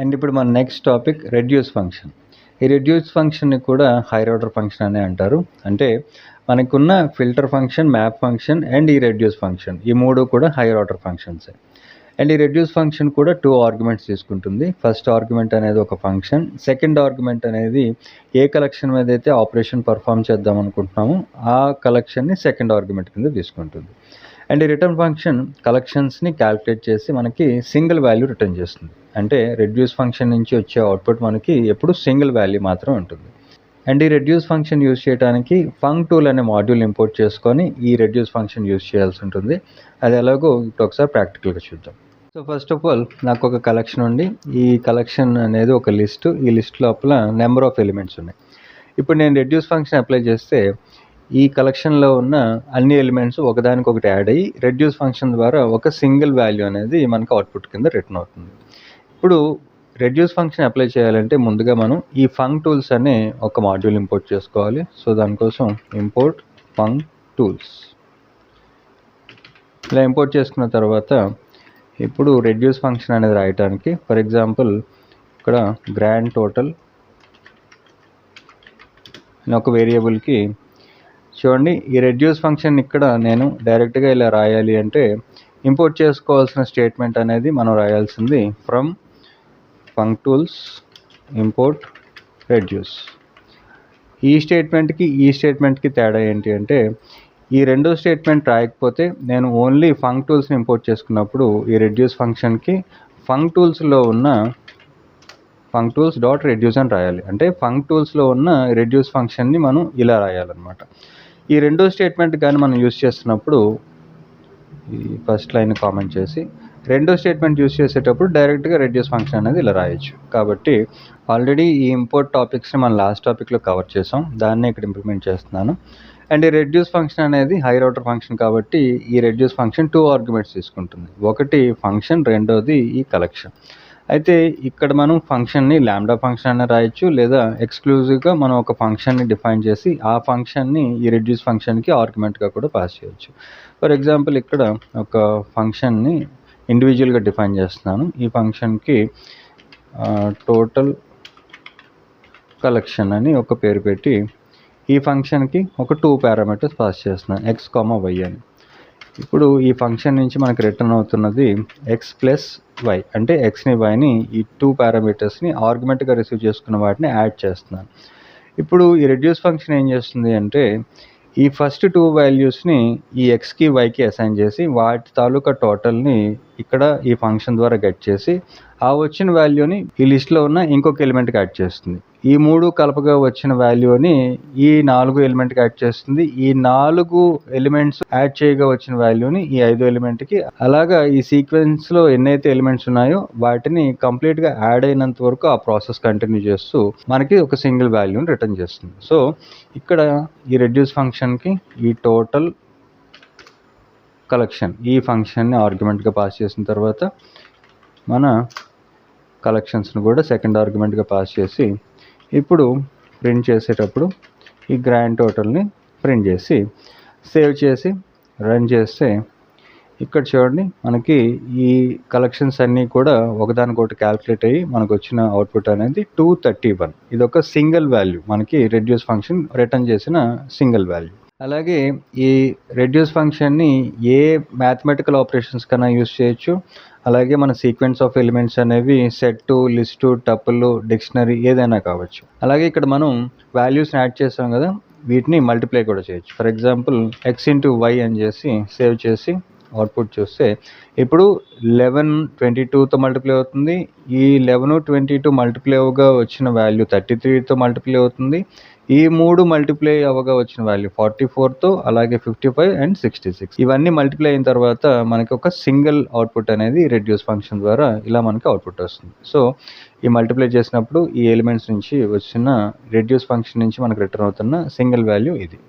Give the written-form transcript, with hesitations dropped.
And ఇప్పుడు మన next topic reduce function. ఈ రెడ్యూస్ ఫంక్షన్ని కూడా హైయర్ ఆర్డర్ ఫంక్షన్ అనే అంటారు. అంటే మనకున్న filter function, map function and ఈ రెడ్యూస్ ఫంక్షన్, ఈ మూడు కూడా హైయర్ ఆర్డర్ ఫంక్షన్సే. అండ్ ఈ రెడ్యూస్ ఫంక్షన్ కూడా 2 ఆర్గ్యుమెంట్స్ తీసుకుంటుంది. ఫస్ట్ ఆర్గ్యుమెంట్ అనేది ఒక ఫంక్షన్, సెకండ్ ఆర్గ్యుమెంట్ అనేది ఏ కలెక్షన్ మీద అయితే ఆపరేషన్ పర్ఫామ్ చేద్దాం అనుకుంటున్నామో ఆ కలెక్షన్ని సెకండ్ ఆర్గ్యుమెంట్ కింద తీసుకుంటుంది. అండ్ ఈ రిటర్న్ ఫంక్షన్ కలెక్షన్స్ని క్యాలిక్యులేట్ చేసి మనకి సింగిల్ వాల్యూ రిటర్న్ చేస్తుంది. అంటే రెడ్యూస్ ఫంక్షన్ నుంచి వచ్చే అవుట్పుట్ మనకి ఎప్పుడు సింగిల్ వాల్యూ మాత్రం ఉంటుంది. అండ్ ఈ రెడ్యూస్ ఫంక్షన్ యూజ్ చేయడానికి ఫంక్ టూల్ అనే మాడ్యూల్ ఇంపోర్ట్ చేసుకొని ఈ రెడ్యూస్ ఫంక్షన్ యూజ్ చేయాల్సి ఉంటుంది. అది ఎలాగో ఇప్పుడు ఒకసారి ప్రాక్టికల్గా చూద్దాం. సో ఫస్ట్ ఆఫ్ ఆల్ నాకు ఒక కలెక్షన్ ఉంది. ఈ కలెక్షన్ అనేది ఒక లిస్ట్. ఈ లిస్ట్ లోపల నెంబర్ ఆఫ్ ఎలిమెంట్స్ ఉన్నాయి. ఇప్పుడు నేను రెడ్యూస్ ఫంక్షన్ అప్లై చేస్తే ఈ కలెక్షన్లో ఉన్న అన్ని ఎలిమెంట్స్ ఒకదానికొకటి యాడ్ అయ్యి రెడ్యూస్ ఫంక్షన్ ద్వారా ఒక సింగిల్ వాల్యూ అనేది మనకు అవుట్పుట్ కింద రిటర్న్ అవుతుంది. ఇప్పుడు రెడ్యూస్ ఫంక్షన్ అప్లై చేయాలంటే ముందుగా మనం ఈ ఫంక్ టూల్స్ అనే ఒక మాడ్యూల్ ఇంపోర్ట్ చేసుకోవాలి. సో దానికోసం ఇంపోర్ట్ ఫంక్ టూల్స్ ఇలా ఇంపోర్ట్ చేసుకున్న తర్వాత ఇప్పుడు రెడ్యూస్ ఫంక్షన్ అనేది రాయడానికి ఫర్ ఎగ్జాంపుల్ ఇక్కడ గ్రాండ్ టోటల్ ఒక వేరియబుల్కి చూడండి, ఈ రెడ్యూస్ ఫంక్షన్ ఇక్కడ నేను డైరెక్ట్గా ఇలా రాయాలి అంటే ఇంపోర్ట్ చేసుకోవాల్సిన స్టేట్మెంట్ అనేది మనం రాయాల్సింది from functools import reduce. ఈ స్టేట్మెంట్కి తేడా ఏంటి అంటే ఈ రెండో స్టేట్మెంట్ రాయకపోతే నేను ఓన్లీ ఫంక్ టూల్స్ని ఇంపోర్ట్ చేసుకున్నప్పుడు ఈ రెడ్యూస్ ఫంక్షన్కి ఫంక్ టూల్స్లో ఉన్న ఫంక్ టూల్స్ డాట్ రెడ్యూస్ అని రాయాలి. అంటే ఫంక్ టూల్స్లో ఉన్న రెడ్యూస్ ఫంక్షన్ని మనం ఇలా రాయాలన్నమాట. ఈ రెండో స్టేట్మెంట్ కానీ మనం యూజ్ చేస్తున్నప్పుడు ఈ ఫస్ట్ లైన్ కామెంట్ చేసి రెండో స్టేట్మెంట్ యూజ్ చేసేటప్పుడు డైరెక్ట్గా రెడ్యూస్ ఫంక్షన్ అనేది ఇలా రాయొచ్చు. కాబట్టి ఆల్రెడీ ఈ ఇంపోర్ట్ టాపిక్స్ని మనం లాస్ట్ టాపిక్లో కవర్ చేసాం, దాన్ని ఇక్కడ ఇంప్లిమెంట్ చేస్తున్నాను. అండ్ ఈ రెడ్యూస్ ఫంక్షన్ అనేది హైయర్ ఆర్డర్ ఫంక్షన్ కాబట్టి ఈ రెడ్యూస్ ఫంక్షన్ 2 ఆర్గ్యుమెంట్స్ తీసుకుంటుంది. ఒకటి ఫంక్షన్, రెండోది ఈ కలెక్షన్. అయితే ఇక్కడ మనం ఫంక్షన్ని లాంబ్డా ఫంక్షన్ అని రాయొచ్చు, లేదా ఎక్స్క్లూజివ్గా మనం ఒక ఫంక్షన్ని డిఫైన్ చేసి ఆ ఫంక్షన్ని ఈ రెడ్యూస్ ఫంక్షన్కి ఆర్గ్యుమెంట్గా కూడా పాస్ చేయొచ్చు. ఫర్ ఎగ్జాంపుల్ ఇక్కడ ఒక ఫంక్షన్ని ఇండివిజువల్గా డిఫైన్ చేస్తున్నాను. ఈ ఫంక్షన్కి టోటల్ కలెక్షన్ అని ఒక పేరు పెట్టి ఈ ఫంక్షన్కి ఒక 2 పారామీటర్స్ పాస్ చేస్తున్నాను, ఎక్స్, వై అని. ఇప్పుడు ఈ ఫంక్షన్ నుంచి మనకు రిటర్న్ అవుతున్నది ఎక్స్ ప్లస్ వై, అంటే ఎక్స్ని వైని ఈ 2 పారామీటర్స్ని ఆర్గ్యుమెంట్గా రిసీవ్ చేసుకున్న వాటిని యాడ్ చేస్తున్నాను. ఇప్పుడు ఈ రెడ్యూస్ ఫంక్షన్ ఏం చేస్తుంది అంటే ఈ ఫస్ట్ 2 వాల్యూస్ని ఈ ఎక్స్కి వైకి అసైన్ చేసి వాటి తాలూకా టోటల్ని ఇక్కడ ఈ ఫంక్షన్ ద్వారా గెట్ చేసి ఆ వచ్చిన వాల్యూని ఈ లిస్ట్లో ఉన్న ఇంకొక ఎలిమెంట్కి యాడ్ చేస్తుంది. ఈ 3 కలపగా వచ్చిన వాల్యూని ఈ 4 ఎలిమెంట్కి యాడ్ చేస్తుంది. ఈ 4 ఎలిమెంట్స్ యాడ్ చేయగా వచ్చిన వాల్యూని ఈ 5 ఎలిమెంట్కి, అలాగా ఈ సీక్వెన్స్లో ఎన్నైతే ఎలిమెంట్స్ ఉన్నాయో వాటిని కంప్లీట్గా యాడ్ అయినంత వరకు ఆ ప్రాసెస్ కంటిన్యూ చేస్తూ మనకి ఒక సింగిల్ వాల్యూని రిటర్న్ చేస్తుంది. సో ఇక్కడ ఈ రెడ్యూస్ ఫంక్షన్కి ఈ టోటల్ కలెక్షన్ ఈ ఫంక్షన్ని ఆర్గ్యుమెంట్గా పాస్ చేసిన తర్వాత మన కలెక్షన్స్ని కూడా సెకండ్ ఆర్గ్యుమెంట్గా పాస్ చేసి ఇప్పుడు ప్రింట్ చేసేటప్పుడు ఈ గ్రాండ్ టోటల్ని ప్రింట్ చేసి సేవ్ చేసి రన్ చేస్తే ఇక్కడ చూడండి మనకి ఈ కలెక్షన్స్ అన్నీ కూడా ఒకదానికొకటి క్యాల్కులేట్ అయ్యి మనకు వచ్చిన అవుట్పుట్ అనేది 231. ఇది ఒక సింగిల్ వాల్యూ, మనకి రెడ్యూస్ ఫంక్షన్ రిటర్న్ చేసిన సింగిల్ వాల్యూ. అలాగే ఈ రెడ్యూస్ ఫంక్షన్ని ఏ మ్యాథమెటికల్ ఆపరేషన్స్ కన్నా యూస్ చేయొచ్చు. అలాగే మన సీక్వెన్స్ ఆఫ్ ఎలిమెంట్స్ అనేవి సెట్, లిస్టు, టపుల్, డిక్షనరీ ఏదైనా కావచ్చు. అలాగే ఇక్కడ మనం వాల్యూస్ని యాడ్ చేసాం కదా, వీటిని మల్టిప్లై కూడా చేయొచ్చు. For example x into y అని చేసి సేవ్ చేసి అవుట్పుట్ చూస్తే ఇప్పుడు 11 22తో మల్టిప్లై అవుతుంది. ఈ 11 22 మల్టిప్లై అవ్వగా వచ్చిన వాల్యూ 33తో మల్టిప్లై అవుతుంది. ఈ 3 మల్టిప్లై అవ్వగా వచ్చిన వాల్యూ 44తో, అలాగే 55 అండ్ 66. ఇవన్నీ మల్టిప్లై అయిన తర్వాత మనకి ఒక సింగిల్ అవుట్పుట్ అనేది రెడ్యూస్ ఫంక్షన్ ద్వారా ఇలా మనకి అవుట్పుట్ వస్తుంది. సో ఈ మల్టిప్లై చేసినప్పుడు ఈ ఎలిమెంట్స్ నుంచి వచ్చిన రెడ్యూస్ ఫంక్షన్ నుంచి మనకు రిటర్న్ అవుతున్న సింగిల్ వాల్యూ ఇది.